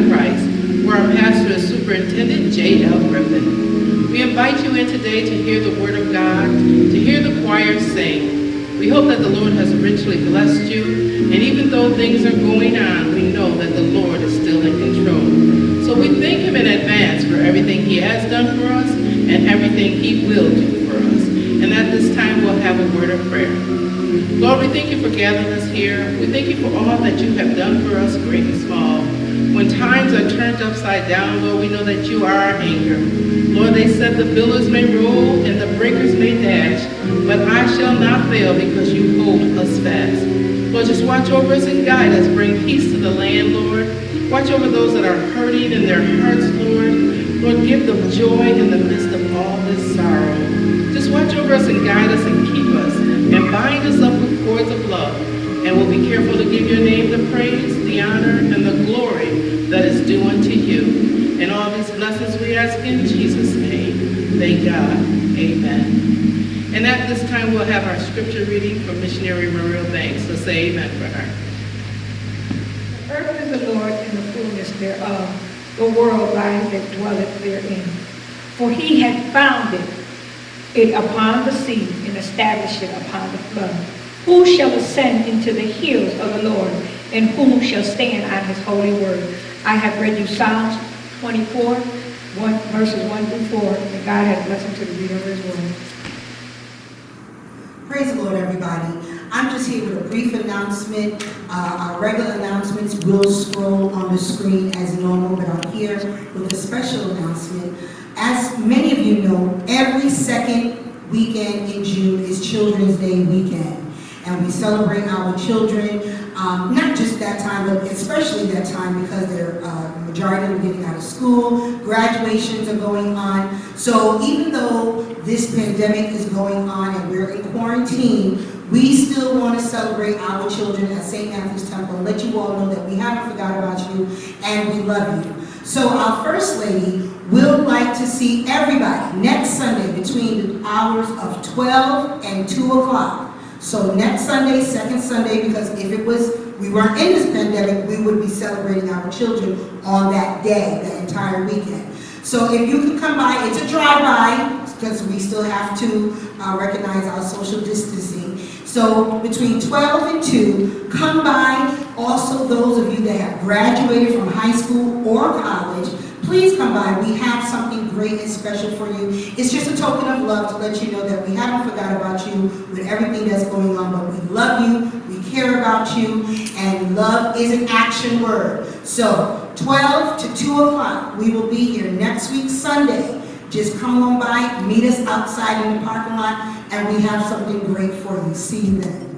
Christ, where our pastor is Superintendent J.L. Griffin. We invite you in today to hear the Word of God, to hear the choir sing. We hope that the Lord has richly blessed you, and even though things are going on, we know that the Lord is still in control. So we thank Him in advance for everything He has done for us and everything He will do for us. And at this time, we'll have a word of prayer. Lord, we thank you for gathering us here. We thank you for all that you have done for us, great and small. When times are turned upside down, Lord, we know that you are our anchor. Lord, they said the billows may roll and the breakers may dash, but I shall not fail because you hold us fast. Lord, just watch over us and guide us. Bring peace to the land, Lord. Watch over those that are hurting in their hearts, Lord. Lord, give them joy in the midst of all this sorrow. Just watch over us and guide us and keep us and bind us up with cords of love. And we'll be careful to give your name the praise, the honor, and the glory that is due unto you. And all these blessings we ask in Jesus' name. Thank God. Amen. And at this time, we'll have our scripture reading from Missionary Muriel Banks. So say amen for her. The earth is the Lord and the fullness thereof, the world lies that dwelleth therein. For he hath founded it upon the sea and established it upon the flood. Who shall ascend into the hills of the Lord, and who shall stand on his holy word? I have read you Psalms 24, verses 1 through 4, and God has blessed to the reading of his word. Praise the Lord, everybody. I'm just here with a brief announcement. Our regular announcements will scroll on the screen as normal, but I'm here with a special announcement. As many of you know, every second weekend in June is Children's Day weekend. And we celebrate our children, not just that time, but especially that time because they're majority of them getting out of school, graduations are going on. So even though this pandemic is going on and we're in quarantine, we still want to celebrate our children at St. Matthew's Temple and let you all know that we haven't forgot about you and we love you. So our First Lady will like to see everybody next Sunday between the hours of 12 and 2 o'clock. So next Sunday, second Sunday, because if it was, we weren't in this pandemic, we would be celebrating our children on that day, the entire weekend. So if you could come by, it's a drive-by, because we still have to recognize our social distancing. So between 12 and 2, come by. Also, those of you that have graduated from high school or college, please come by. We have something great and special for you. It's just a token of love to let you know that we haven't forgot about you with everything that's going on, but we love you, we care about you, and love is an action word. So 12 to 2 o'clock, we will be here next week, Sunday. Just come on by, meet us outside in the parking lot, and we have something great for you. See you then.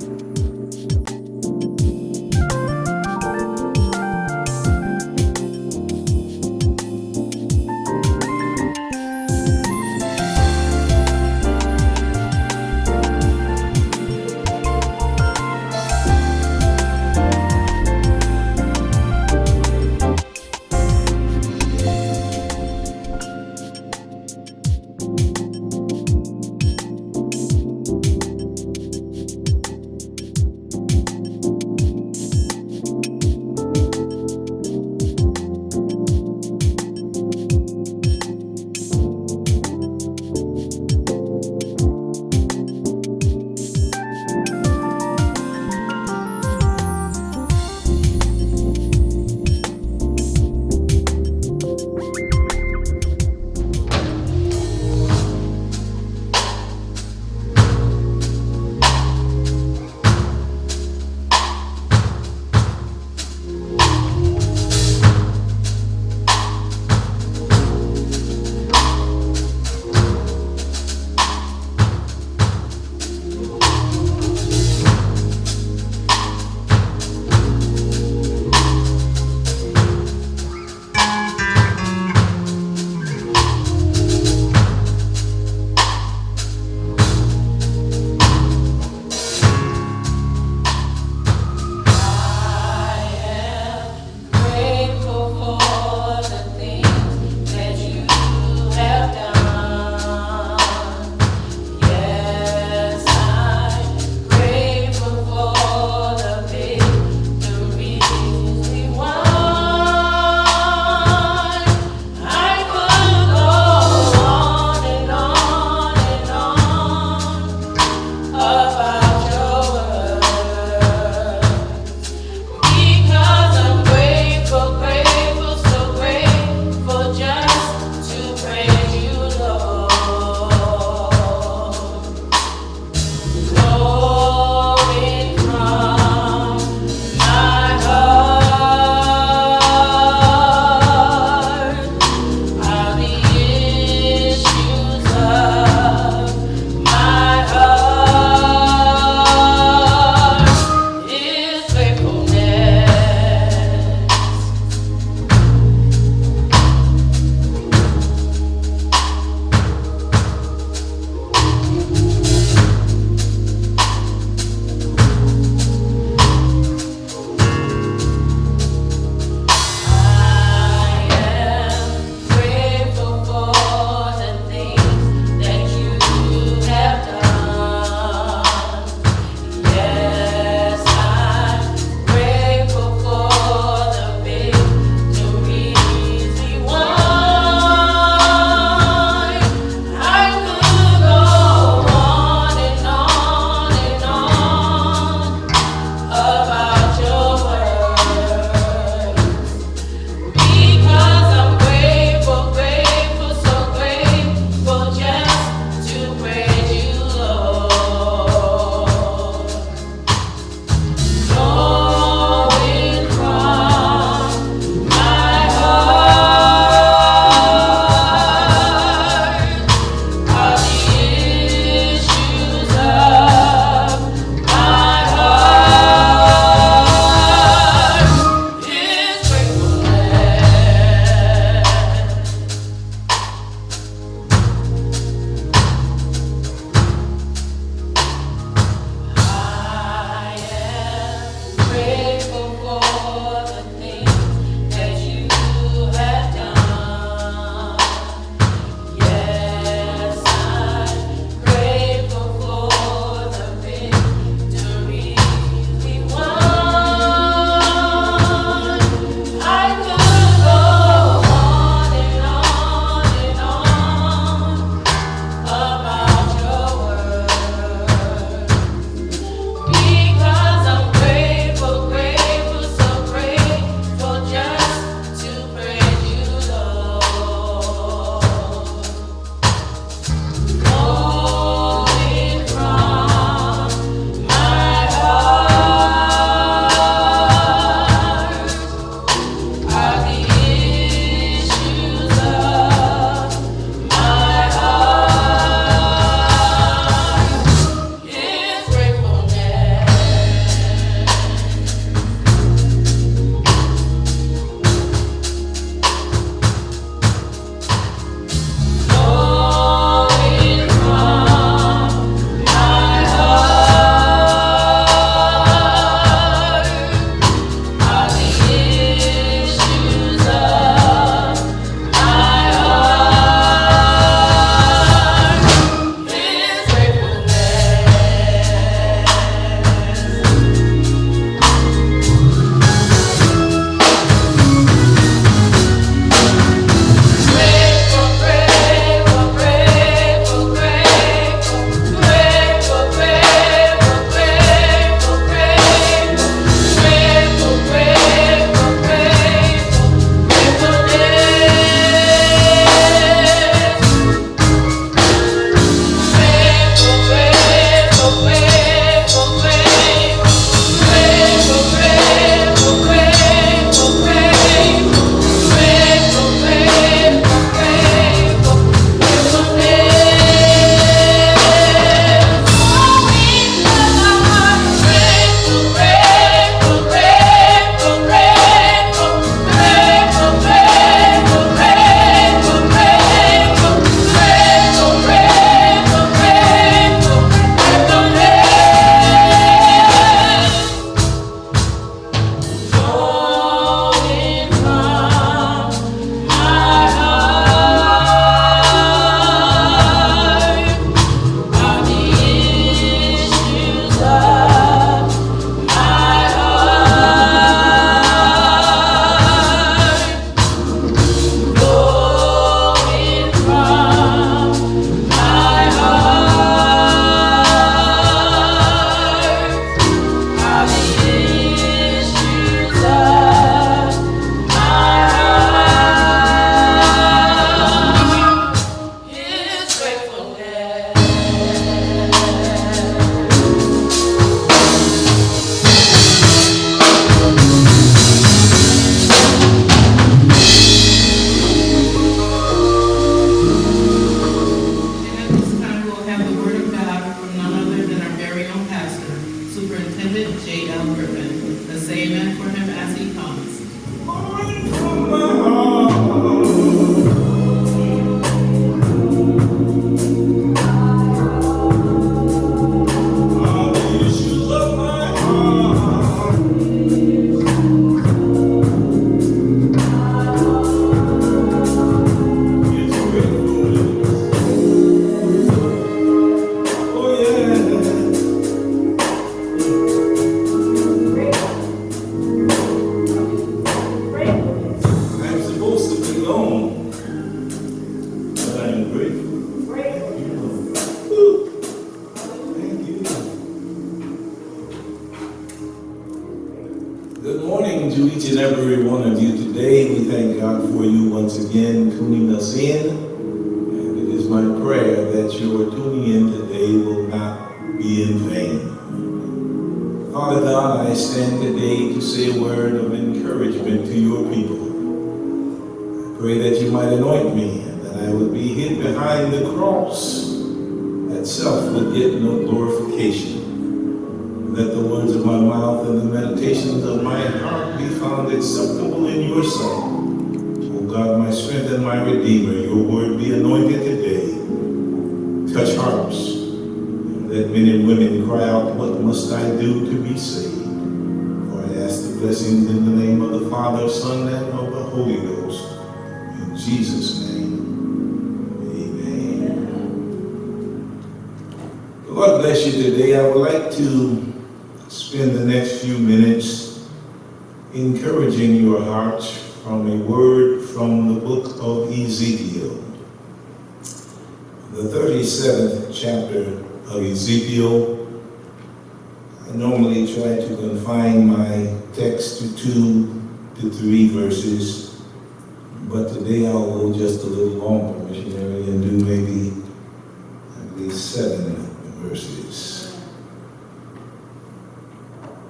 for you once again tuning us in. And it is my prayer that your tuning in today will not be in vain. Father God, I stand today to say a word of encouragement to your people. I pray that you might anoint me and that I would be hid behind the cross, that self would get no glorification. Let the words of my mouth and the meditations of my heart be found acceptable in your sight. O God, my strength and my redeemer, your word be anointed today. Touch hearts. And let men and women cry out, what must I do to be saved? For I ask the blessings in the name of the Father, Son, and of the Holy Ghost. In Jesus' name, amen. The Lord bless you today. I would like to spend the next few minutes encouraging your hearts from a word from the book of Ezekiel. The 37th chapter of Ezekiel. I normally try to confine my text to 2 to 3 verses, but today I'll go just a little longer, missionary, and do maybe at least 7 verses.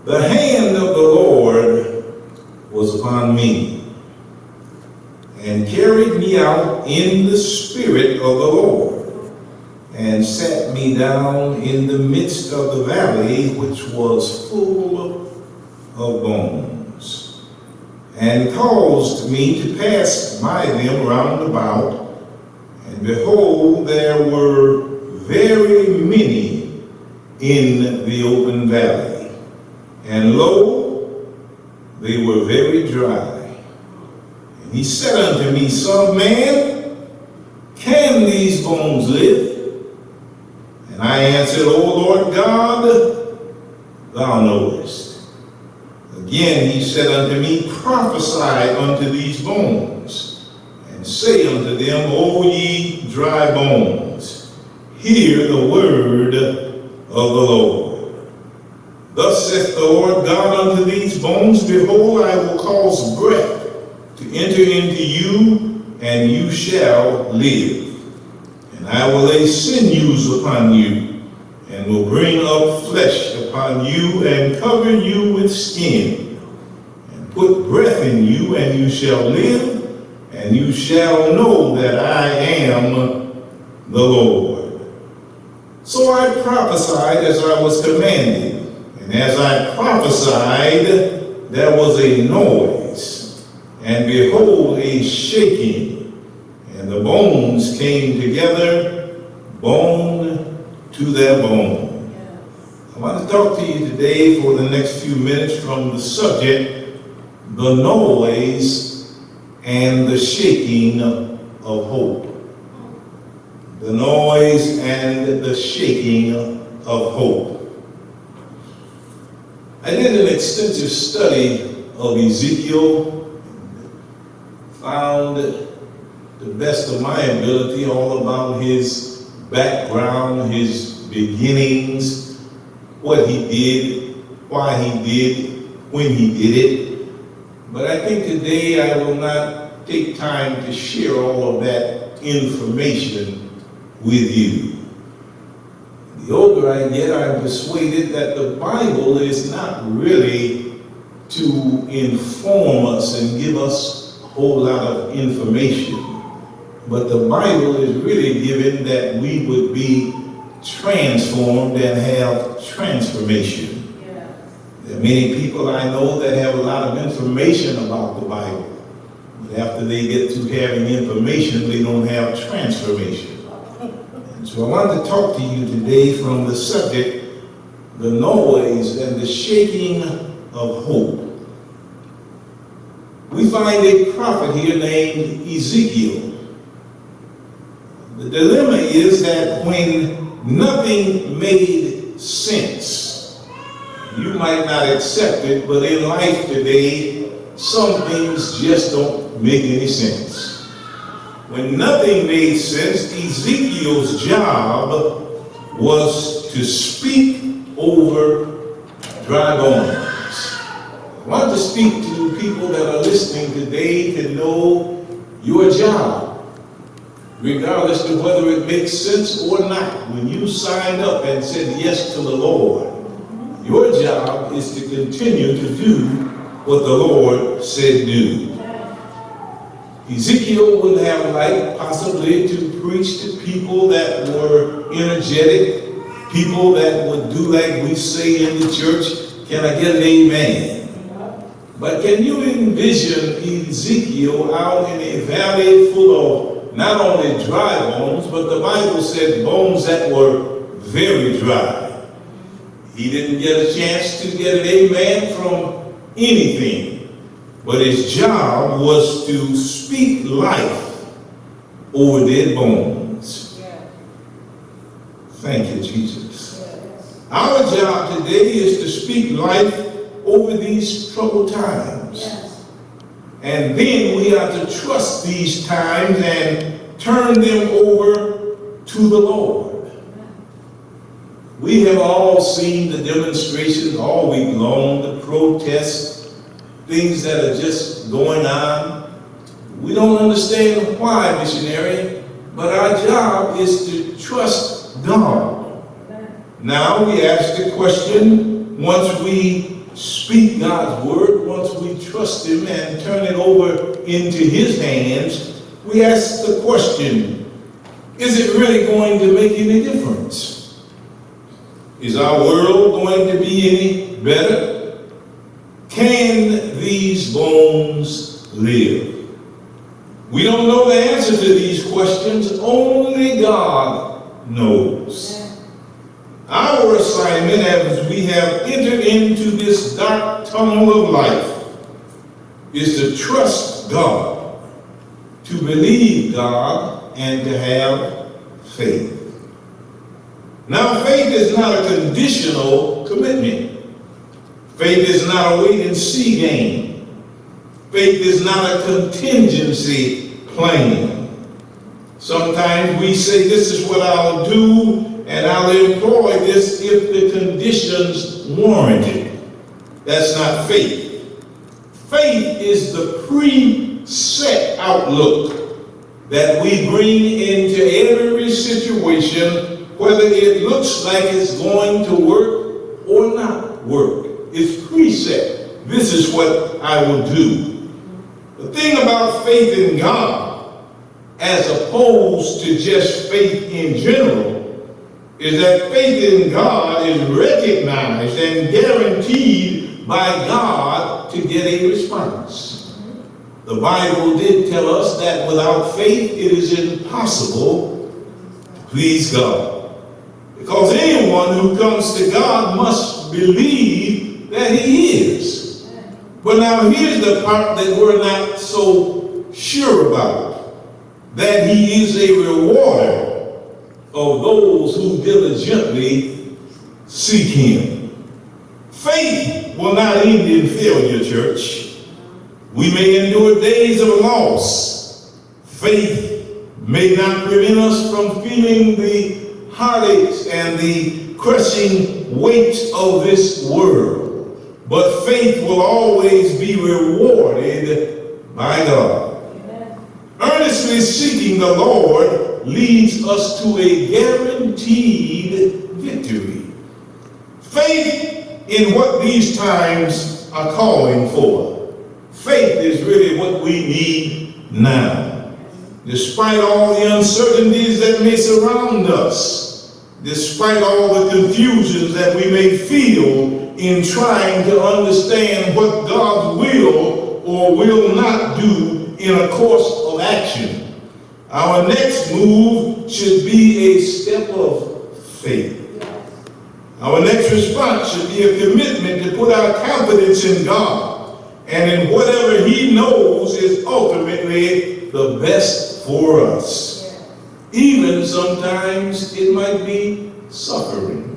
The hand of the Lord was upon me, and carried me out in the spirit of the Lord, and sat me down in the midst of the valley, which was full of bones, and caused me to pass by them round about, and behold, there were very many in the open valley. And lo, they were very dry. And he said unto me, Son of man, can these bones live? And I answered, O Lord God, thou knowest. Again he said unto me, prophesy unto these bones, and say unto them, O ye dry bones, hear the word of the Lord. Thus saith the Lord God unto these bones, behold, I will cause breath to enter into you, and you shall live. And I will lay sinews upon you, and will bring up flesh upon you, and cover you with skin, and put breath in you, and you shall live, and you shall know that I am the Lord. So I prophesied as I was commanded. And as I prophesied, there was a noise, and behold, a shaking, and the bones came together, bone to their bone. I want to talk to you today for the next few minutes from the subject, the noise and the shaking of hope. The noise and the shaking of hope. I did an extensive study of Ezekiel, found to the best of my ability all about his background, his beginnings, what he did, why he did, when he did it. But I think today I will not take time to share all of that information with you. The older I get, I'm persuaded that the Bible is not really to inform us and give us a whole lot of information, but the Bible is really given that we would be transformed and have transformation. Yeah. There are many people I know that have a lot of information about the Bible, but after they get to having information, they don't have transformation. So I want to talk to you today from the subject, the noise and the shaking of hope. We find a prophet here named Ezekiel. The dilemma is that when nothing made sense, you might not accept it, but in life today, some things just don't make any sense. When nothing made sense, Ezekiel's job was to speak over dry bones. I want to speak to people that are listening today to know your job, regardless of whether it makes sense or not, when you signed up and said yes to the Lord, your job is to continue to do what the Lord said do. Ezekiel would have liked possibly to preach to people that were energetic, people that would do like we say in the church, can I get an amen? But can you envision Ezekiel out in a valley full of not only dry bones, but the Bible said bones that were very dry. He didn't get a chance to get an amen from anything, but his job was to speak life over dead bones. Thank you, Jesus. Our job today is to speak life over these troubled times. And then we are to trust these times and turn them over to the Lord. We have all seen the demonstrations all week long, the protests, things that are just going on. We don't understand why, missionary, but our job is to trust God. Now we ask the question, once we speak God's word, once we trust him and turn it over into his hands, we ask the question, is it really going to make any difference? Is our world going to be any better? Can these bones live? We don't know the answer to these questions. Only God knows. Our assignment as we have entered into this dark tunnel of life is to trust God, to believe God, and to have faith. Now, faith is not a conditional commitment. Faith is not a wait-and-see game. Faith is not a contingency plan. Sometimes we say, this is what I'll do, and I'll employ this if the conditions warrant it. That's not faith. Faith is the preset outlook that we bring into every situation, whether it looks like it's going to work or not work. It's preset. This is what I will do. The thing about faith in God, as opposed to just faith in general, is that faith in God is recognized and guaranteed by God to get a response. The Bible did tell us that without faith it is impossible to please God. Because anyone who comes to God must believe that he is. But now here's the part that we're not so sure about. That he is a rewarder of those who diligently seek him. Faith will not end in failure, church. We may endure days of loss. Faith may not prevent us from feeling the heartaches and the crushing weight of this world. But faith will always be rewarded by God. Amen. Earnestly seeking the Lord leads us to a guaranteed victory. Faith in what these times are calling for. Faith is really what we need now. Despite all the uncertainties that may surround us, despite all the confusions that we may feel in trying to understand what God will or will not do in a course of action, our next move should be a step of faith. Our next response should be a commitment to put our confidence in God and in whatever he knows is ultimately the best for us. Even sometimes it might be suffering.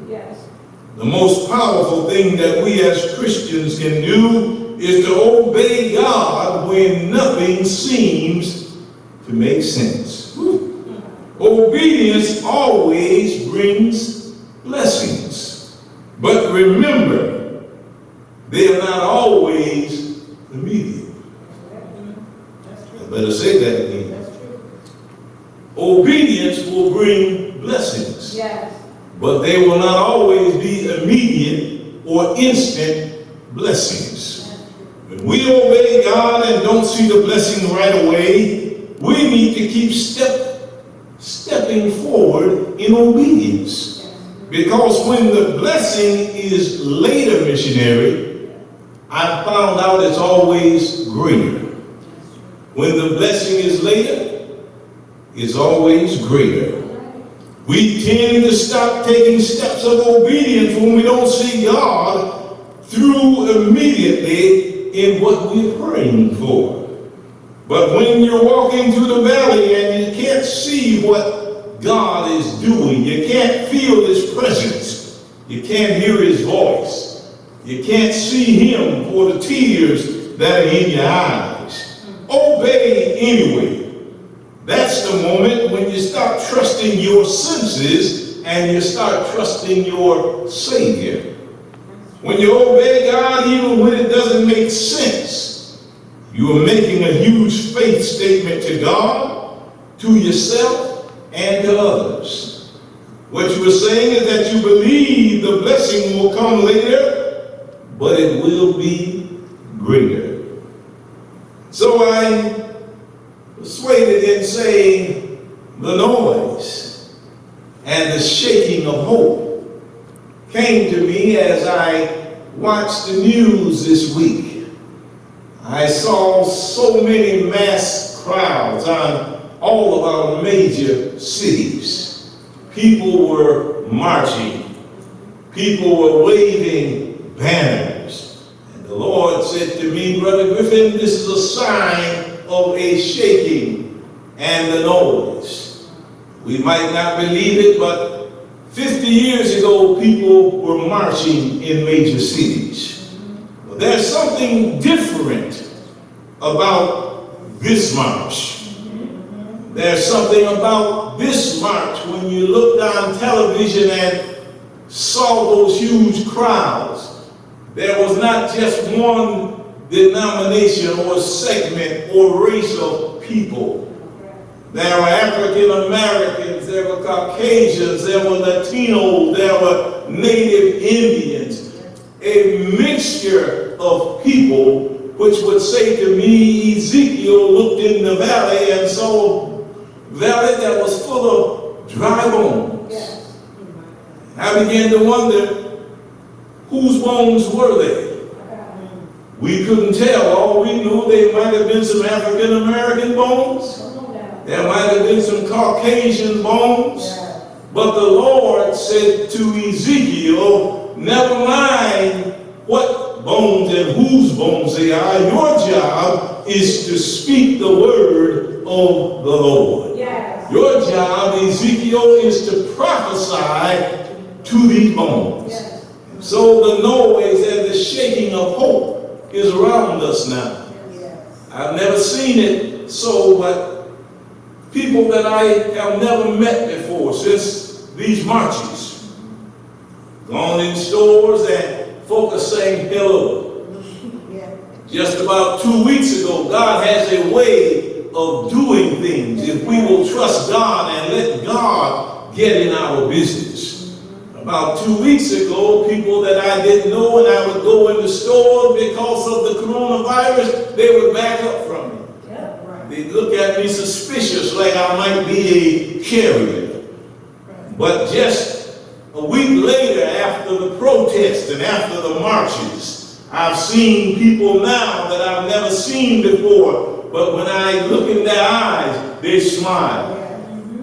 The most powerful thing that we as Christians can do is to obey God when nothing seems to make sense. Obedience always brings blessings. But remember, they are not always immediate. The better say that again. Obedience will bring blessings, Yes. but they will not always be immediate or instant blessings. When we obey God and don't see the blessing right away, we need to keep stepping forward in obedience. Because when the blessing is later, missionary, I found out it's always greater. When the blessing is later, it's always greater. We tend to stop taking steps of obedience when we don't see God through immediately in what we're praying for. But when you're walking through the valley and you can't see what God is doing, you can't feel His presence, you can't hear His voice, you can't see Him for the tears that are in your eyes, obey anyway. That's the moment when you start trusting your senses and you start trusting your Savior. When you obey God, even when it doesn't make sense, you are making a huge faith statement to God, to yourself, and to others. What you are saying is that you believe the blessing will come later, but it will be greater. So I persuaded in saying the noise and the shaking of hope came to me as I watched the news this week. I saw so many mass crowds on all of our major cities. People were marching. People were waving banners. And the Lord said to me, Brother Griffin, this is a sign of a shaking and a noise. We might not believe it, but 50 years ago, people were marching in major cities. But there's something different about this march. There's something about this march when you looked on television and saw those huge crowds. There was not just one denomination or segment or race of people. There were African Americans, there were Caucasians, there were Latinos, there were Native Indians, a mixture of people, which would say to me, Ezekiel looked in the valley and saw a valley that was full of dry bones. Yes. I began to wonder, whose bones were they? We couldn't tell. All we knew, there might have been some African American bones. There might have been some Caucasian bones. But the Lord said to Ezekiel, never mind what bones and whose bones they are. Your job is to speak the word of the Lord. Yes. Your job, Ezekiel, is to prophesy to these bones. Yes. So the noise and the shaking of hope is around us now. I've never seen it so, but people that I have never met before since these marches, gone in stores and folk are saying hello. Just about 2 weeks ago, God has a way of doing things if we will trust God and let God get in our business. About 2 weeks ago, people that I didn't know, and I would go in the store because of the coronavirus, they would back up from me. They'd look at me suspicious, like I might be a carrier. But just a week later, after the protests and after the marches, I've seen people now that I've never seen before. But when I look in their eyes, they smile.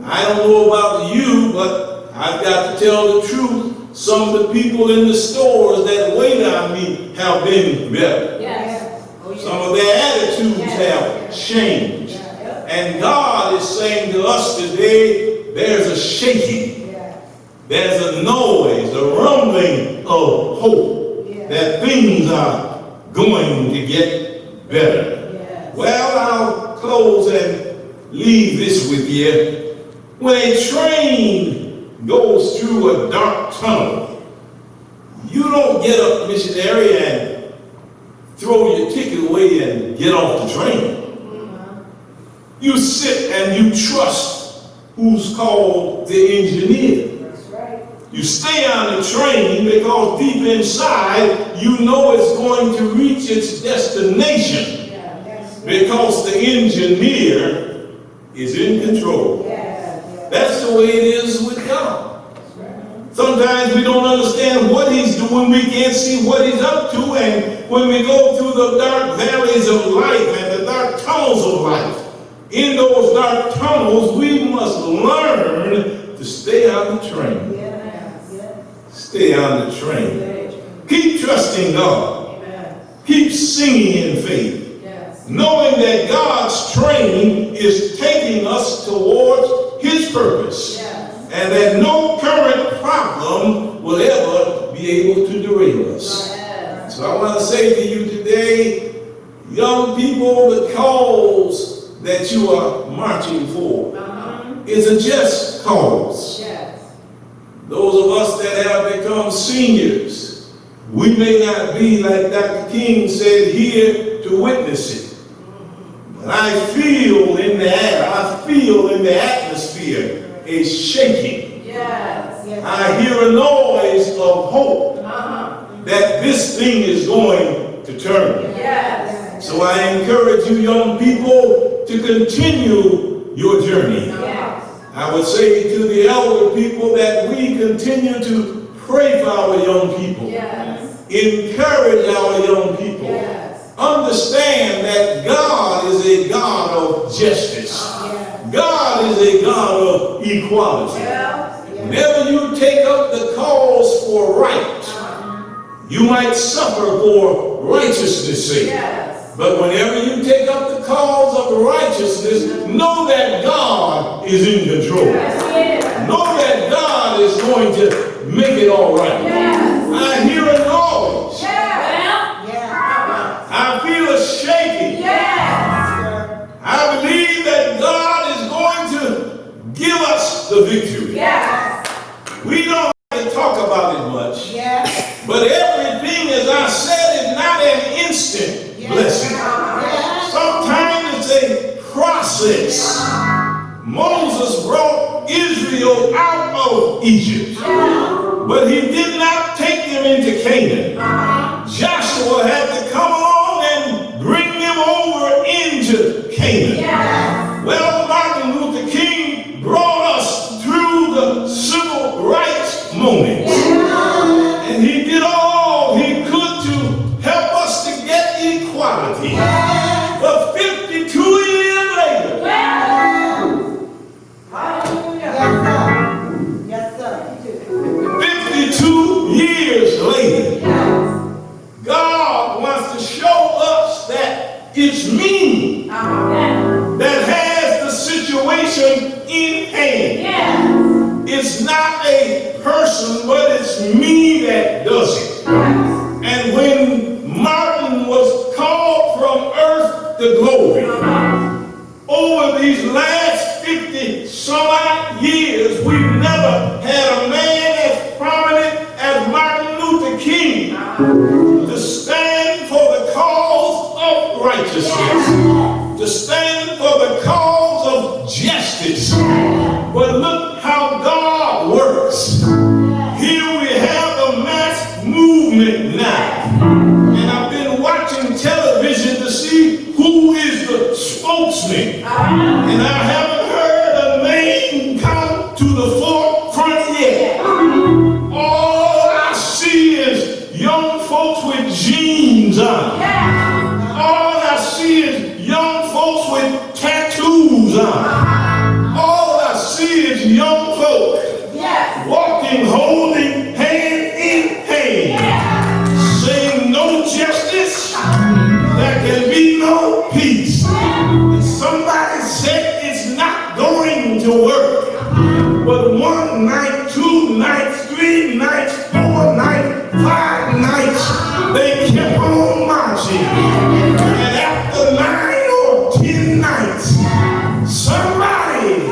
I don't know about you, but I've got to tell the truth. Some of the people in the stores that wait on me have been better. Yes. Some of their attitudes have changed. And God is saying to us today, there's a shaking. There's a noise, a rumbling of hope that things are going to get better. Well, I'll close and leave this with you. When a train goes through a dark tunnel, you don't get up, missionary, and throw your ticket away and get off the train. You sit and you trust who's called the engineer. That's right. You stay on the train because deep inside you know it's going to reach its destination Yeah, that's because the engineer is in control. That's the way it is with God. Sometimes we don't understand what he's doing. We can't see what he's up to. And when we go through the dark valleys of life and the dark tunnels of life, in those dark tunnels, we must learn to stay on the train. Stay on the train. Keep trusting God. Keep singing in faith. Knowing that God's train is taking us towards his purpose. And that no current problem will ever be able to derail us. So I want to say to you today, young people, the cause that you are marching for is a just cause. Those of us that have become seniors, we may not be, like Dr. King said, here to witness it. But I feel in the air, I feel in the atmosphere a shaking. I hear a noise of hope that this thing is going to turn. So I encourage you young people to continue your journey. I would say to the elder people that we continue to pray for our young people. Encourage our young people. Understand that God is a God of justice. God is a God of equality. Whenever you take up the cause for right, you might suffer for righteousness' sake. But whenever you take up the cause of righteousness, know that God is in control. Know that God is going to make it all right. I hear a noise. I feel a shaking. I believe that God is going to give us the victory. We don't have to talk about it much. But everything, as I said, is not an instant blessing. Sometimes it's a process. Moses brought Israel out of Egypt, but he did not take them into Canaan. Joshua had to come along and bring them over into Canaan. Well, Martin Luther King brought us through the civil rights movement. And he did all he could to help us to get equality. But 52 years later, Yes, sir. 52 years later, God wants to show us that it's me that has the situation in hand. It's not a person, but it's me that does it. And when Martin was called from earth to glory, over these last 50 some odd years, we've never had a man as prominent as Martin Luther King to stand for the cause of righteousness, to stand for the cause of justice. But look how God works. Here we have a mass movement now. And I've been watching television to see who is the spokesman. And I haven't heard a name come to the forefront yet. All I see is young folks with jeans on. All I see is young folks with tattoos on. All I see is young folk walking, holding hand in hand, saying no justice, there can be no peace. And somebody said it's not going to work. But one night, 2 nights, 3 nights, 4 nights, 5 nights, they kept on marching. And after 9 or 10 nights, somebody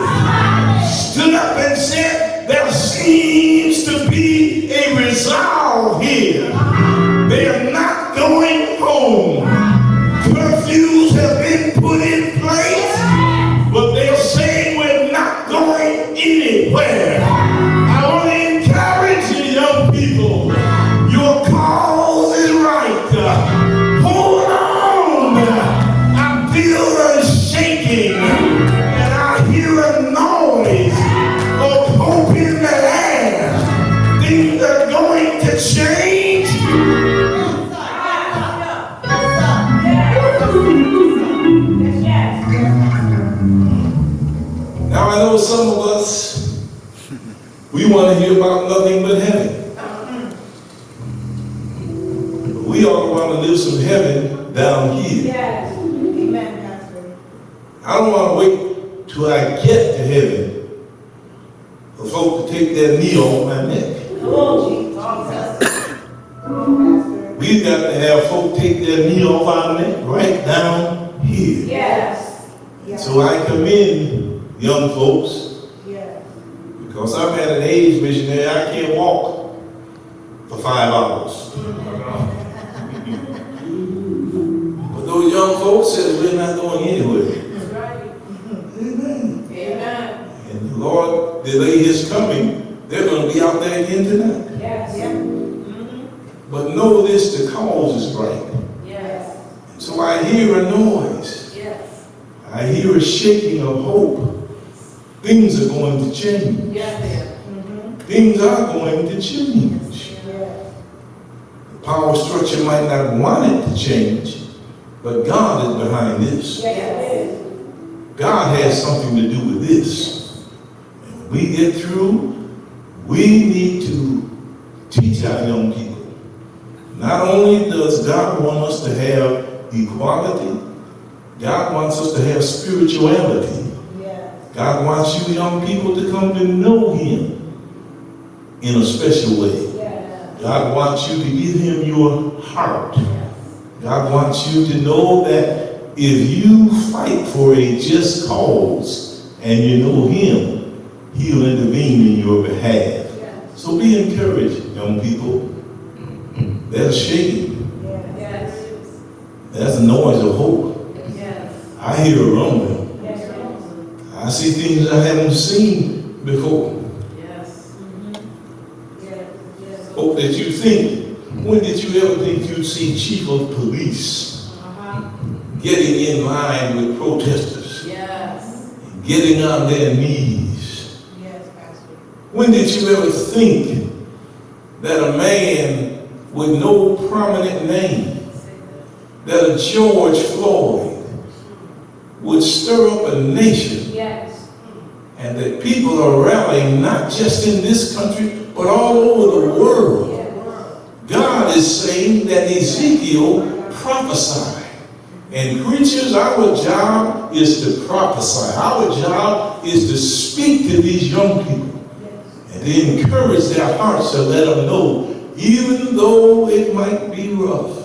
stood up and said, there seems to be a resolve here. They are not going home. Curfews have been put in place. know some of us, we want to hear about nothing but heaven. We all want to live some heaven down here. Yes. Amen, Pastor. I don't want to wait till I get to heaven for folk to take their knee off my neck. Oh, Jesus. We've got to have folk take their knee off our neck right down here. Yes. So I commend young folks, Yes. because I'm at an age, missionary, I can't walk for 5 hours. But those young folks said we're not going anywhere. That's right. Amen. Amen. And the Lord delay his coming, they're going to be out there again tonight. Yes. But know this, the cause is right. Yes. So I hear a noise. Yes. I hear a shaking of hope. Things are going to change. Yes. Things are going to change. Yes. The power structure might not want it to change, but God is behind this. Yes. God has something to do with this. And when we get through, we need to teach our young people. Not only does God want us to have equality, God wants us to have spirituality. Yes. God wants you young people to come to know him in a special way. Yes. God wants you to give him your heart. God wants you to know that if you fight for a just cause and you know him, he'll intervene in your behalf. So be encouraged, young people. There's a shaking. Yes. There's a noise of hope. Yes. I hear a rumbling. Yes. I see things I haven't seen before. Yes. Yes. Hope that you think, when did you ever think you'd see chief of police getting in line with protesters, Yes. getting on their knees? Yes, Pastor. When did you ever think that a man with no prominent name, that a George Floyd would stir up a nation, Yes. and that people are rallying not just in this country, but all over the world? God is saying that Ezekiel prophesied. And preachers, our job is to prophesy. Our job is to speak to these young people and to encourage their hearts to let them know, even though it might be rough,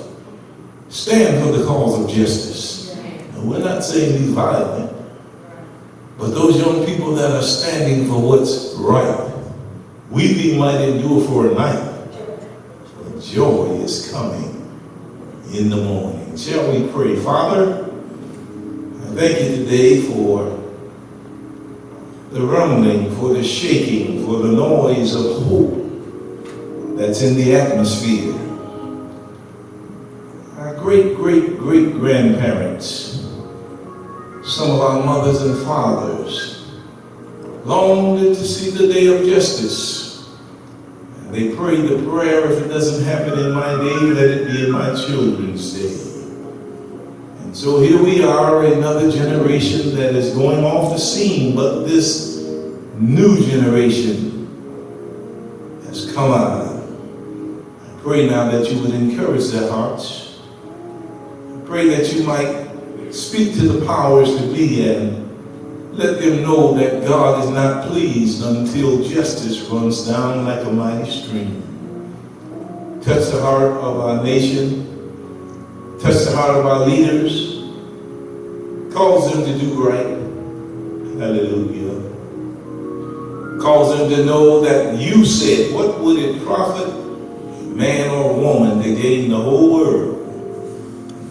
stand for the cause of justice. And we're not saying be violent, but those young people that are standing for what's right, weeping might endure for a night, but joy is coming in the morning. Shall we pray? Father, I thank you today for the rumbling, for the shaking, for the noise of hope that's in the atmosphere. Our great-great-great-grandparents, some of our mothers and fathers, longed to see the day of justice. And they prayed the prayer, if it doesn't happen in my day, let it be in my children's day. And so here we are, another generation that is going off the scene, but this new generation has come on. I pray now that you would encourage their hearts. I pray that you might speak to the powers to be and let them know that God is not pleased until justice runs down like a mighty stream. Touch the heart of our nation. Touch the heart of our leaders. Cause them to do right. Hallelujah. Cause them to know that you said, what would it profit man or woman to gain the whole world,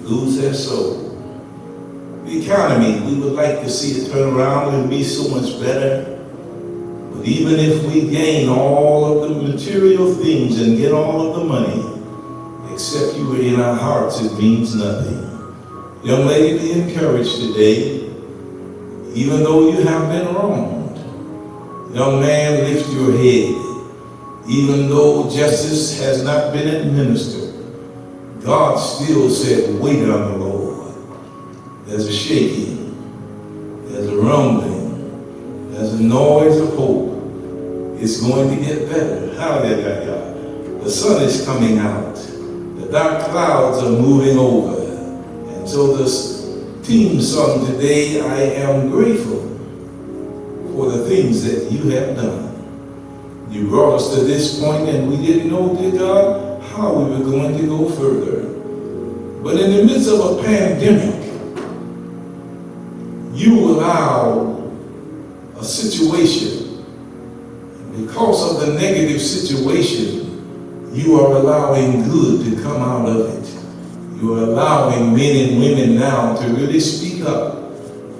lose their soul? The economy, we would like to see it turn around and be so much better. But even if we gain all of the material things and get all of the money, except you are in our hearts, it means nothing. Young lady, be encouraged today, even though you have been wronged. Young man, lift your head. Even though justice has not been administered, God still said, wait on the Lord. There's a shaking, there's a rumbling, there's the noise of hope is going to get better. Hallelujah. The sun is coming out. The dark clouds are moving over. And so this theme song today, I am grateful for the things that you have done. You brought us to this point and we didn't know, dear God, how we were going to go further. But in the midst of a pandemic, you allow a situation. Because of the negative situation, you are allowing good to come out of it. You are allowing men and women now to really speak up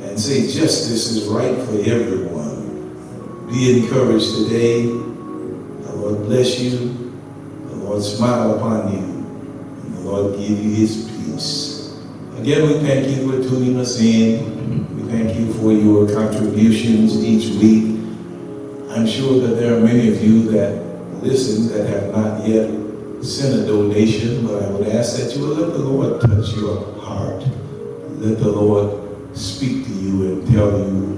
and say justice is right for everyone. Be encouraged today. The Lord bless you. The Lord smile upon you. And the Lord give you his peace. Again, we thank you for tuning us in. We thank you for your contributions each week. I'm sure that there are many of you that listen that have not yet sent a donation, but I would ask that you will let the Lord touch your heart. Let the Lord speak to you and tell you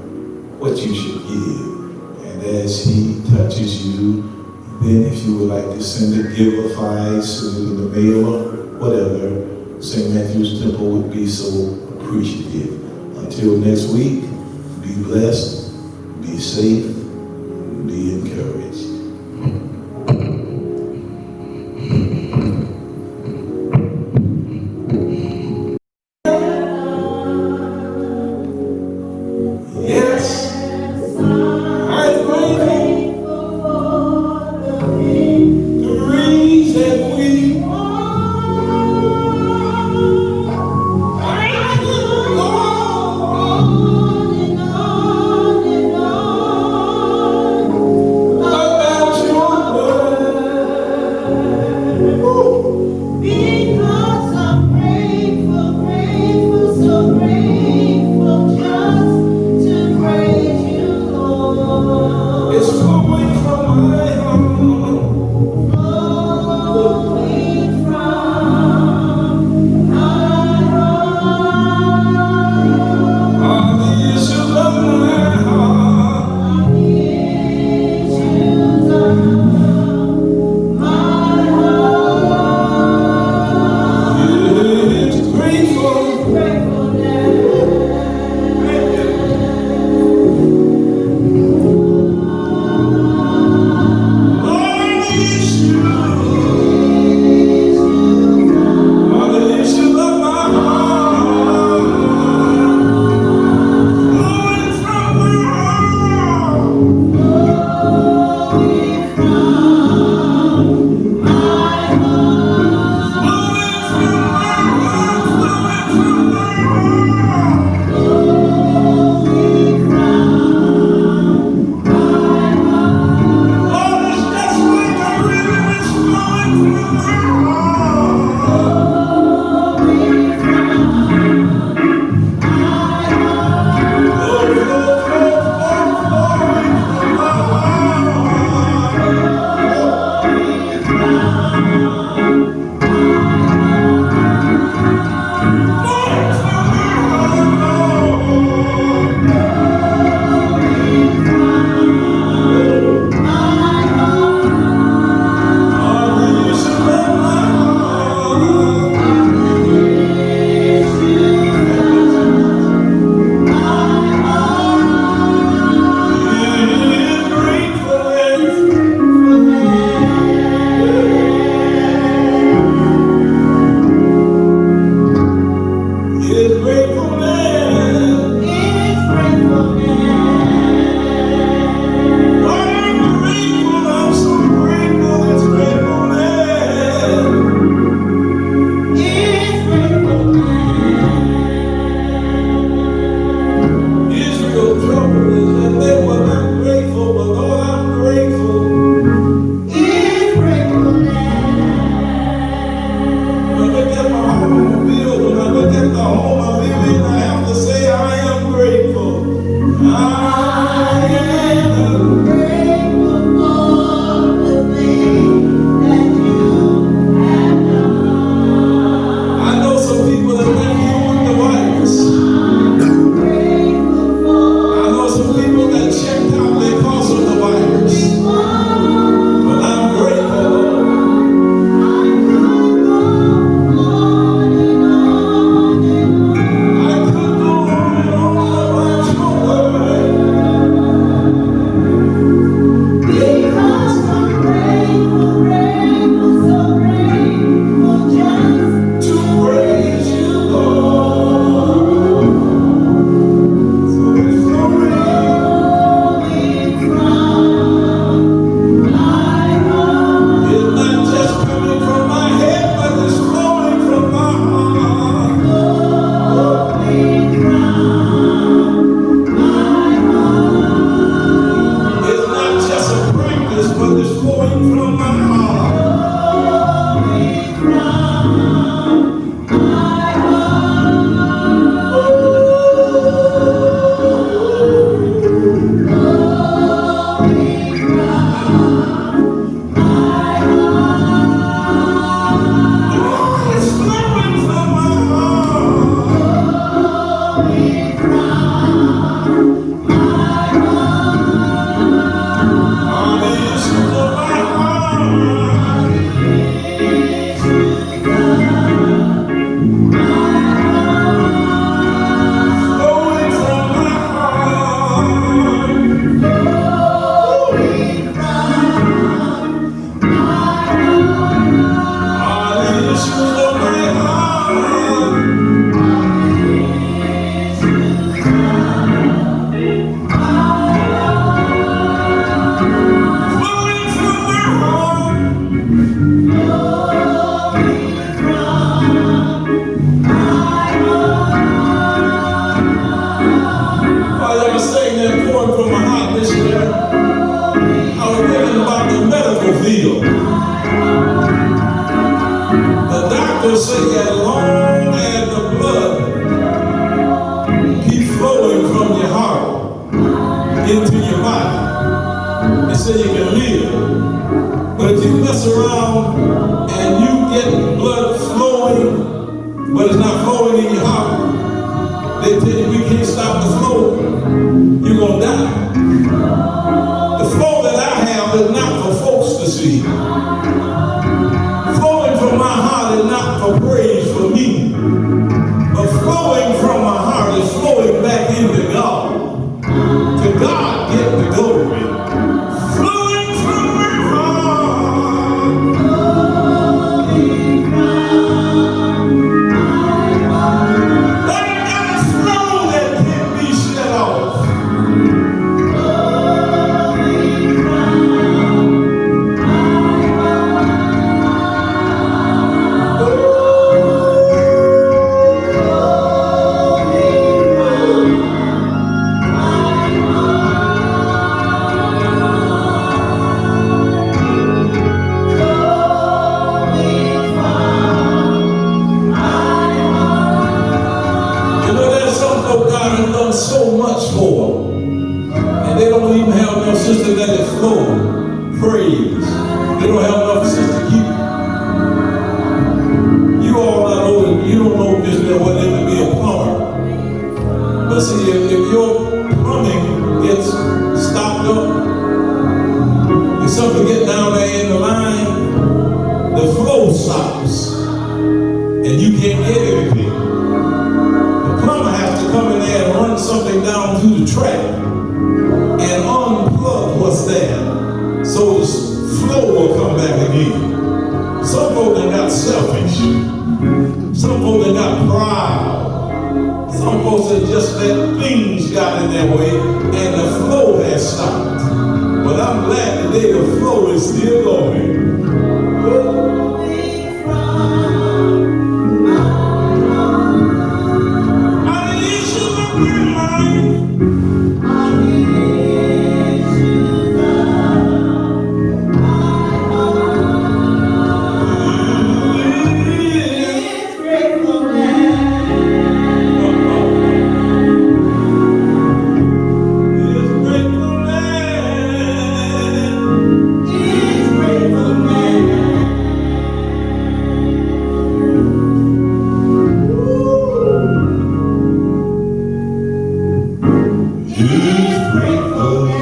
what you should give. And as he touches you, then if you would like to send a Giveify, send it in the mail or whatever, St. Matthew's Temple would be so appreciative. Until next week, be blessed, be safe, be encouraged. Yes, I'm grateful for the victories that we won. I could go on and on and on. Bible says that long as the blood keep flowing from your heart into your body, it says you can live. But if you mess around and you get blood flowing, but it's not flowing in your heart, they tell you we can't stop the flow, you're going to die. The flow that I have is not for folks to see. Flowing from my heart is not for praise for me. But flowing from my heart is flowing back into God. To God get the glory. Flowing from my heart. That got a flow that can't be shut off. God has done so much for them. And they don't even have enough sister that is flow. Praise. They don't have enough sister to keep. You all know, you don't know this, what it would be a plumber. But see, if your plumbing gets stopped up, if something gets down there in the line, the flow stops. And you can't get anything. Plumber has to come in there and run something down through the track and unplug what's there so the flow will come back again. Some folks that got selfish. Some folks that got proud. Some folks that just let things got in their way and the flow has stopped. But I'm glad today the flow is still going. He's grateful.